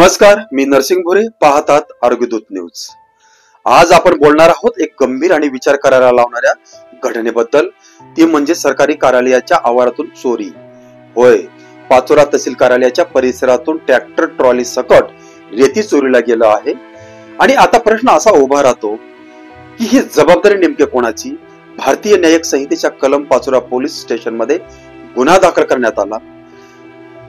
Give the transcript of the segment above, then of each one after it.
नमस्कार, मी नरसिंग भुरे, पाहतात आरोग्यदूत न्यूज। आज आपण बोलणार आहोत एक गंभीर आणि विचार करायला लावणाऱ्या घटनेबद्दल। ती म्हणजे सरकारी कार्यालयाच्या आवारातून चोरी। होय, पाचोरा तहसील कार्यालयाच्या परिसरातून ट्रॅक्टर ट्रॉली सकट रेती चोरीला गेलं आहे। आणि आता प्रश्न असा उभा राहतो की ही जबाबदारी नेमकी कोणाची? भारतीय न्यायिक संहितेच्या कलम पाचोरा पोलीस स्टेशन मध्ये गुन्हा दाखल करण्यात आला।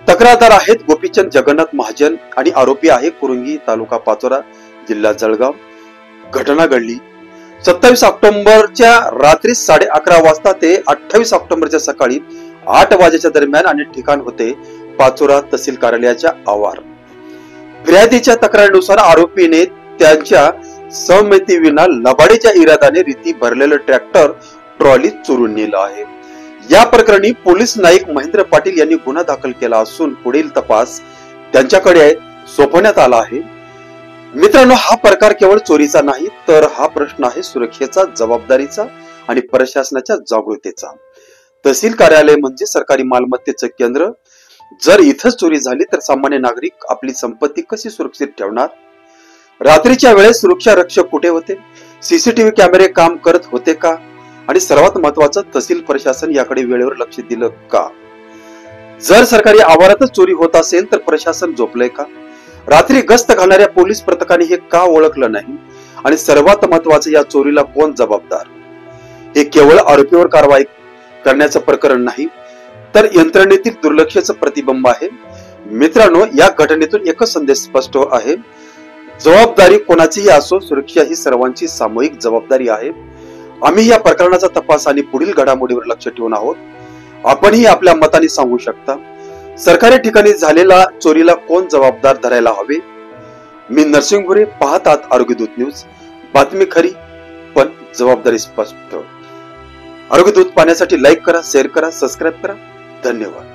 तक्रारदार आहेत गोपीचंद जगन्नाथ महाजन आणि आरोपी आहे कुरुंगी, तालुका पाचोरा, जिल्हा जळगाव। घटना घडली 27 ऑक्टोबरच्या रात्री 11:30 वाजता ते 28 ऑक्टोबरच्या सकाळी 8 वाजेच्या दरम्यान आणि ठिकाण होते पाचोरा तहसील कार्यालयाच्या आवार। फिर्यादीच्या तक्रारीनुसार आरोपीने त्यांच्या सहमतीविना लबाडीच्या इराद्याने रेती भरलेलं ट्रॅक्टर ट्रॉली चोरून नेलं आहे। या प्रकरणी पोलीस नाईक महेंद्र पाटील यांनी गुन्हा दाखल केला असून पुढील तपास त्यांच्याकडे सोपवण्यात आला आहे। मित्रांनो, हा प्रकार केवळ चोरीचा नाही, तर हा प्रश्न आहे सुरक्षेचा, जबाबदारीचा आणि प्रशासनाच्या जागृतीचा। तहसील कार्यालय म्हणजे सरकारी मालमत्तेचं केंद्र। जर इथंच चोरी झाली तर सामान्य नागरिक आपली संपत्ती कशी सुरक्षित ठेवणार? रात्रीच्या वेळेस सुरक्षा रक्षक कुठे होते? सीसीटीव्ही कॅमेरे काम करत होते का? आणि सर्वात महत्त्वाचं, तहसील प्रशासन याकडे वेळेवर लक्ष दिलं का? जर सरकारी आवारातच चोरी होत असेल तर प्रशासन झोपलंय का? रात्री गस्त घालणाऱ्या पोलीस पथकाने हे का ओळखलं नाही? आणि सर्वात महत्त्वाचं, या चोरीला कोण जबाबदार? हे केवळ आरोपीवर कारवाई करण्याचं प्रकरण नाही, तर यंत्रणेतील दुर्लक्षाचं प्रतिबिंब आहे। मित्रांनो, या घटनेतून एकच संदेश स्पष्ट आहे, जबाबदारी कोणाचीही असो, सुरक्षा ही सर्वांची सामूहिक जबाबदारी आहे। आम्ही या प्रकरणाचा तपास आणि पुढील घडामोडीवर लक्ष ठेवून आहोत। आपणही आपल्या मताने सांगू शकता, सरकारी ठिकाणी झालेल्या चोरीला कोण जबाबदार धरायला हवे? मी नरसिंग भुरे, पाहतात आरोग्यदूत न्यूज। बातमी खरी पण जबाबदारी स्पष्ट। आरोग्यदूत पाहण्यासाठी लाईक करा, शेअर करा, सबस्क्राईब करा। धन्यवाद।